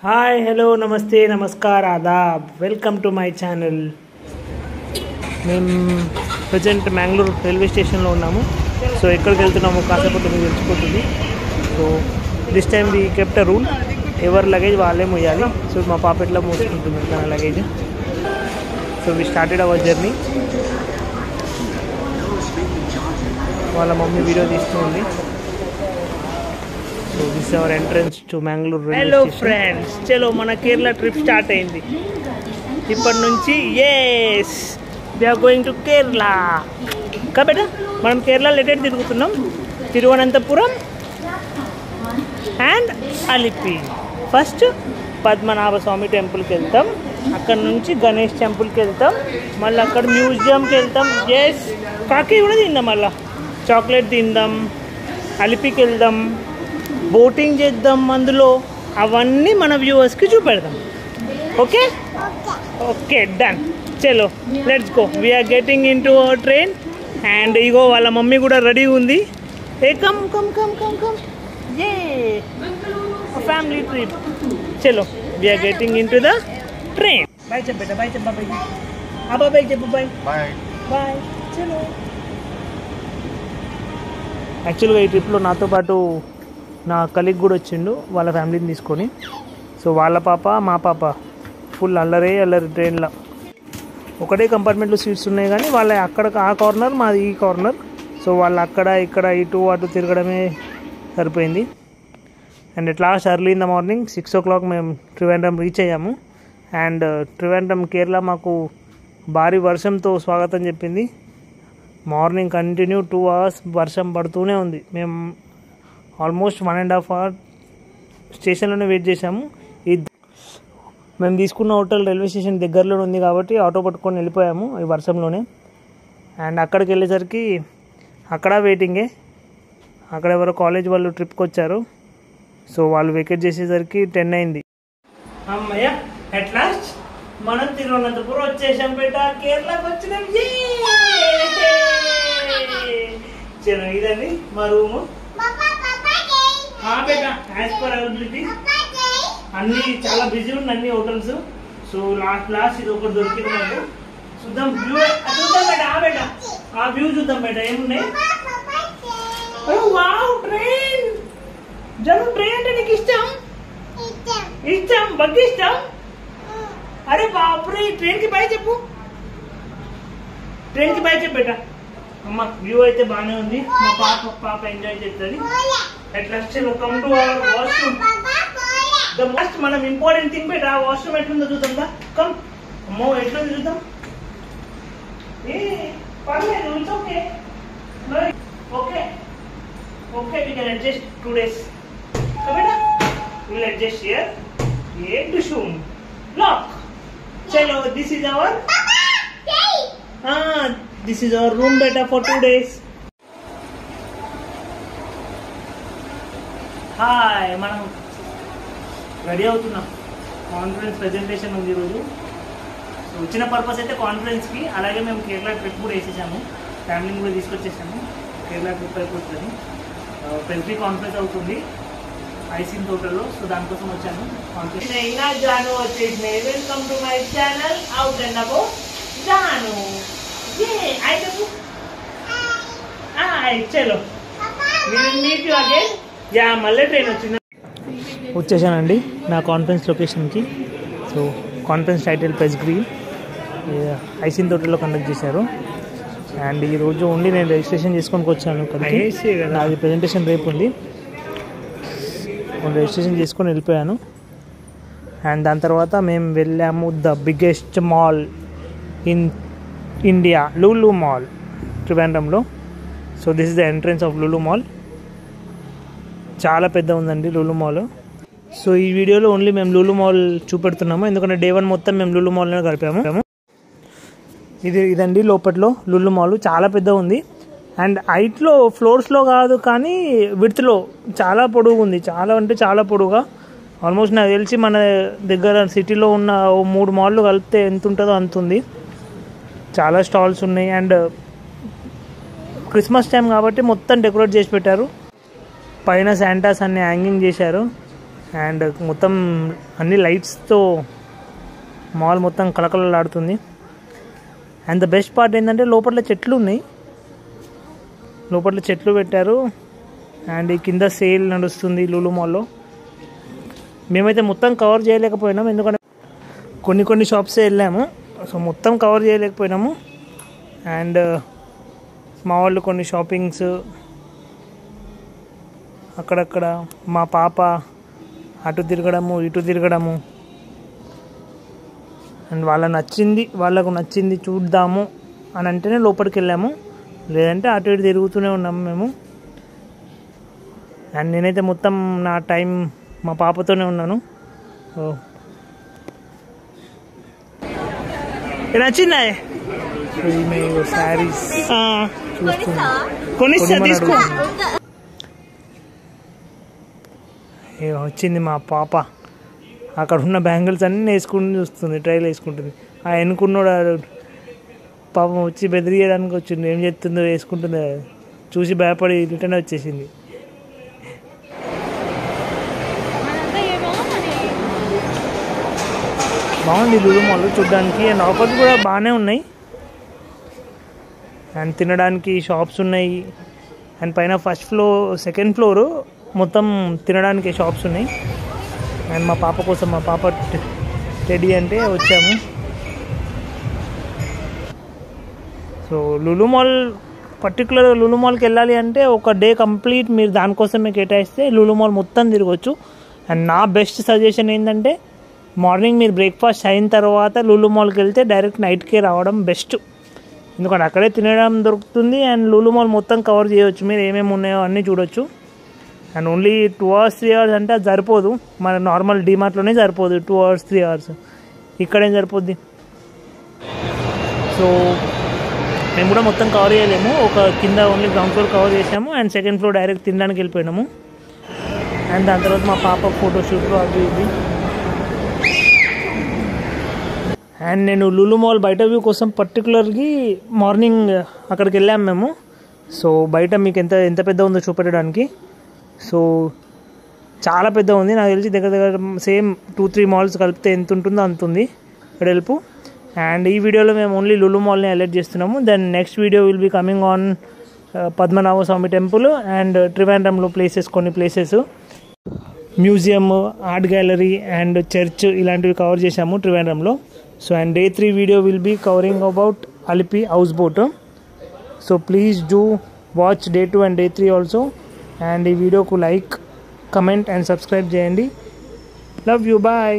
Hi hello नमस्ते नमस्कार आदाब वेलकम टू माय चैनल। మేము ప్రజెంట్ మ్యాంగ్లూర్ రైల్వే స్టేషన్లో ఉన్నాము. సో ఎక్కడికి వెళ్తున్నాము కాసేపట్లో మీకు తెలిసిపోతుంది. So this time we kept a rule, ఎవరి లగేజ్ వాళ్ళే మోయాలి. సో మా పాప ఎట్లా మోసుకుంటుంది తన luggage. So we started our journey. వాళ్ళ మమ్మీ వీడియో తీస్తుంది. So this our entrance to Mangalore railway station. Hello friends, చలో మన కేరళ ట్రిప్ స్టార్ట్ అయింది. ఇప్పటి నుంచి yes we are going to Kerala. కాబట్టి మనం కేరళ లెటెడ్ తిరుగుతున్నాం. తిరువనంతపురం అండ్ అలిపి. ఫస్ట్ పద్మనాభ స్వామి టెంపుల్కి వెళ్తాం, అక్కడ నుంచి గణేష్ టెంపుల్కి వెళ్తాం, మళ్ళీ అక్కడ మ్యూజియంకి వెళ్తాం. ఎస్ కాకి కూడా తిందాం, మళ్ళీ చాక్లెట్ తిందాం, అలిపికి వెళ్దాం, బోటింగ్ చేద్దాం. అందులో అవన్నీ మన వ్యూవర్స్కి చూపెడదాం. Okay okay done. చలో let's go. We're getting in to our train. And ఇగో వాళ్ళ మమ్మీ కూడా రెడీ ఉంది. Hey come come come come come a family trip. చలో we're getting in to the train. Bye చెప్పేట, బాయ్ చెప్ప బాబాయ్. ఆ బాబాయ్ చెప్పు బాయ్. Bye bye. చలో యాక్చువల్గా ఈ ట్రిప్లో నాతో పాటు నా కలీగ్ కూడా వచ్చిండు వాళ్ళ ఫ్యామిలీని తీసుకొని. సో వాళ్ళ పాప మా పాప ఫుల్ అల్లరి ట్రైన్లో. ఒకటే కంపార్ట్మెంట్లో సీట్స్ ఉన్నాయి కానీ వాళ్ళ అక్కడ ఆ కార్నర్, మాది ఈ కార్నర్. సో వాళ్ళు అక్కడ ఇక్కడ ఇటు అటు తిరగడమే సరిపోయింది. And at last early in the morning 6 o'clock మేము త్రివేంద్రం రీచ్ అయ్యాము. అండ్ త్రివేంద్రం కేరళ మాకు భారీ వర్షంతో స్వాగతం చెప్పింది. మార్నింగ్ కంటిన్యూ 2 hours వర్షం పడుతూనే ఉంది. మేము ఆల్మోస్ట్ 1.5 hours స్టేషన్లోనే వెయిట్ చేసాము. మేము తీసుకున్న హోటల్ రైల్వే స్టేషన్ దగ్గరలోనే ఉంది కాబట్టి ఆటో పట్టుకొని వెళ్ళిపోయాము ఈ వర్షంలోనే. అండ్ అక్కడికి వెళ్ళేసరికి అక్కడ వెయిటింగే. అక్కడ ఎవరో కాలేజ్ వాళ్ళు ట్రిప్కి వచ్చారు. సో వాళ్ళు వెకేట్ చేసేసరికి 10 అయింది. అమ్మయ్య అట్ లాస్ట్ మనం తిరువనంతపురం వచ్చేసాం బేట. కేరళకి వచ్చినాం. చలో ఇదండి మా రూము. బేటా యాజ్ పర్ అవైలబిలిటీ అన్నీ చాలా బిజీ ఉంది అన్ని హోటల్స్. సో లాస్ట్ ఇది ఒకటి దొరికింది నాకు. చూద్దాం వ్యూ చూద్దాం బేట. బేట ఆ వ్యూ చూద్దాం బేట ఏమున్నాయి. Wow train. జను ట్రైన్ అంటే నీకు ఇష్టం? ఇష్టం బగ్గి ఇష్టం. అరే బాపురే, ట్రైన్ కి బాయ్ చెప్పు. ట్రైన్ కి బాయ్ చెప్పు బేట. అమ్మ వ్యూ అయితే బాగానే ఉంది. మా పాప ఎంజాయ్ చేస్తుంది. ఎట్లా come to our washroom. The most మనం ఇంపార్టెంట్ థింగ్ బేట. వాష్రూమ్ ఎట్లుందో చూద్దాం దా. కమ్. అమ్మో ఎట్లుంది చూద్దాం. ఏ పర్లేదు, it's okay. Okay okay we can adjust 2 days. So బేట విల్ అడ్జస్ట్ హియర్. ఏ డిషూమ్ లాక్. చలో this is our this is our room beta for 2 days. Hi, మనం రెడీ అవుతున్నాం. కాన్ఫరెన్స్ ప్రెజెంటేషన్ ఉంది ఈరోజు. సో వచ్చిన పర్పస్ అయితే కాన్ఫరెన్స్కి. అలాగే మేము కేరళ ట్రిప్ కూడా వేసేసాము. ఫ్యామిలీని కూడా తీసుకొచ్చేసాము. కేరళ ట్రిప్ అయిపోతుంది. పెల్ఫీ కాన్ఫరెన్స్ అవుతుంది ఐసిన్ హోటల్లో. సో దానికోసం వచ్చాను కాన్ఫరెన్స్. అయినా జాను వచ్చేసినాయి. Welcome to my channel out and about Janu. చలో మీట్ యూ అగైన్. యా మళ్ళీ ట్రైన్ వచ్చింది. వచ్చేసానండి నా కాన్ఫరెన్స్ లొకేషన్కి. So conference title press green ఐసిన్ హోటల్లో కండక్ట్ చేశారు. అండ్ ఈరోజు ఓన్లీ నేను రిజిస్ట్రేషన్ చేసుకొని వచ్చాను. నాది ప్రెజెంటేషన్ రేపు ఉంది. రిజిస్ట్రేషన్ చేసుకొని వెళ్ళిపోయాను. అండ్ దాని తర్వాత మేము వెళ్ళాము the biggest mall in India, Lulu mall, త్రివేంద్రంలో. So this is the entrance of Lulu mall. చాలా పెద్ద ఉందండి లూలు మాల్. సో ఈ వీడియోలో ఓన్లీ మేము లూలు మాల్ చూపెడుతున్నాము, ఎందుకంటే డే 1 మొత్తం మేము లూలు మాల్లోనే గడిపాము. ఇదండి లోపట్లో లూలు మాల్. చాలా పెద్ద ఉంది. అండ్ హైట్లో ఫ్లోర్స్లో కాదు కానీ విడ్త్లో చాలా పొడుగు ఉంది. చాలా అంటే చాలా పొడుగా. ఆల్మోస్ట్ నాకు తెలిసి మన దగ్గర సిటీలో ఉన్న 3 మాల్లు కలిపితే ఎంత ఉంటుందో అంత ఉంది. చాలా స్టాల్స్ ఉన్నాయి. అండ్ క్రిస్మస్ టైం కాబట్టి మొత్తం డెకరేట్ చేసి పెట్టారు. పైన శాంటాస్ అన్ని హ్యాంగింగ్ చేశారు. అండ్ మొత్తం అన్ని లైట్స్తో మాల్ మొత్తం కలకలలాడుతుంది. అండ్ ద బెస్ట్ పార్ట్ ఏంటంటే లోపల చెట్లు ఉన్నాయి, లోపల చెట్లు పెట్టారు. అండ్ ఈ కింద సేల్ నడుస్తుంది లులు మాల్లో. మేమైతే మొత్తం కవర్ చేయలేకపోయినాము, ఎందుకంటే కొన్ని షాప్సే వెళ్ళాము. సో మొత్తం కవర్ చేయలేకపోయినాము. అండ్ మా వాళ్ళు కొన్ని షాపింగ్స్ అక్కడక్కడ, మా పాప అటు తిరగడము ఇటు తిరగడము. అండ్ వాళ్ళకు నచ్చింది చూద్దాము అని అంటేనే లోపలికి వెళ్ళాము, లేదంటే అటు ఇటు తిరుగుతూనే ఉన్నాము మేము. అండ్ నేనైతే మొత్తం నా టైం మా పాపతోనే ఉన్నాను. నచ్చిందా శారీస్ చూస్తున్నా, తీసుకో. వచ్చింది మా పాప, అక్కడ ఉన్న బ్యాంగిల్స్ అన్నీ వేసుకుని చూస్తుంది, ట్రైల్ వేసుకుంటుంది. ఆ ఎన్నుకున్నాడు పాపం వచ్చి బెదిరియడానికి వచ్చింది, ఏం చెప్తుందో వేసుకుంటుందో చూసి భయపడి రిటర్న్ వచ్చేసింది. బాగుంది లులు మాల్ చూడడానికి. అండ్ ఆఫర్స్ కూడా బాగానే ఉన్నాయి. అండ్ తినడానికి షాప్స్ ఉన్నాయి. అండ్ పైన సెకండ్ ఫ్లోర్ మొత్తం తినడానికి షాప్స్ ఉన్నాయి. అండ్ మా పాప కోసం, మా పాప టెడీ అంటే వచ్చాము. సో లులు మాల్ పర్టికులర్గా లులు మాల్కి వెళ్ళాలి అంటే ఒక డే కంప్లీట్ మీరు దానికోసమే కేటాయిస్తే లులు మాల్ మొత్తం తిరగవచ్చు. అండ్ నా బెస్ట్ సజెషన్ ఏంటంటే మార్నింగ్ మీరు బ్రేక్ఫాస్ట్ అయిన తర్వాత లులు మాల్కి వెళ్తే డైరెక్ట్ నైట్కే రావడం బెస్ట్, ఎందుకంటే అక్కడే తినడం దొరుకుతుంది. అండ్ లులు మాల్ మొత్తం కవర్ చేయవచ్చు, మీరు ఏమేమి ఉన్నాయో అన్నీ చూడొచ్చు. అండ్ ఓన్లీ 2 hours 3 hours అంటే అది సరిపోదు, మన నార్మల్ డిమార్ట్లోనే సరిపోదు 2 hours 3 hours, ఇక్కడేం సరిపోద్ది. సో మేము కూడా మొత్తం కవర్ చేయలేము, ఒక కింద ఓన్లీ గ్రౌండ్ ఫ్లోర్ కవర్ చేసాము. అండ్ సెకండ్ ఫ్లోర్ డైరెక్ట్ తినడానికి వెళ్ళిపోయినాము. అండ్ దాని తర్వాత మా పాప ఫోటోషూట్లు అవి ఇవి. అండ్ నేను లులు మాల్ బయట వ్యూ కోసం పర్టికులర్గా మార్నింగ్ అక్కడికి వెళ్ళాము మేము. సో బయట మీకు ఎంత పెద్ద ఉందో చూపెట్టడానికి. సో చాలా పెద్ద ఉంది, నాకు తెలిసి దగ్గర సేమ్ 2-3 malls కలిపితే ఎంత ఉంటుందో అంత ఉంది వెడల్పు. అండ్ ఈ వీడియోలో మేము ఓన్లీ లులు మాల్ని హైలైట్ చేస్తున్నాము. Then next video will be coming on Padmanabha Swami temple and ట్రివాండ్రంలో కొన్ని places, museum, art gallery and church ఇలాంటివి కవర్ చేశాము ట్రివాండ్రంలో. So and day 3 video will be covering about Alipi houseboat. So please do watch day 2 and day 3 also. And ఈ వీడియోకు like, comment and subscribe చేయండి. Love you, bye.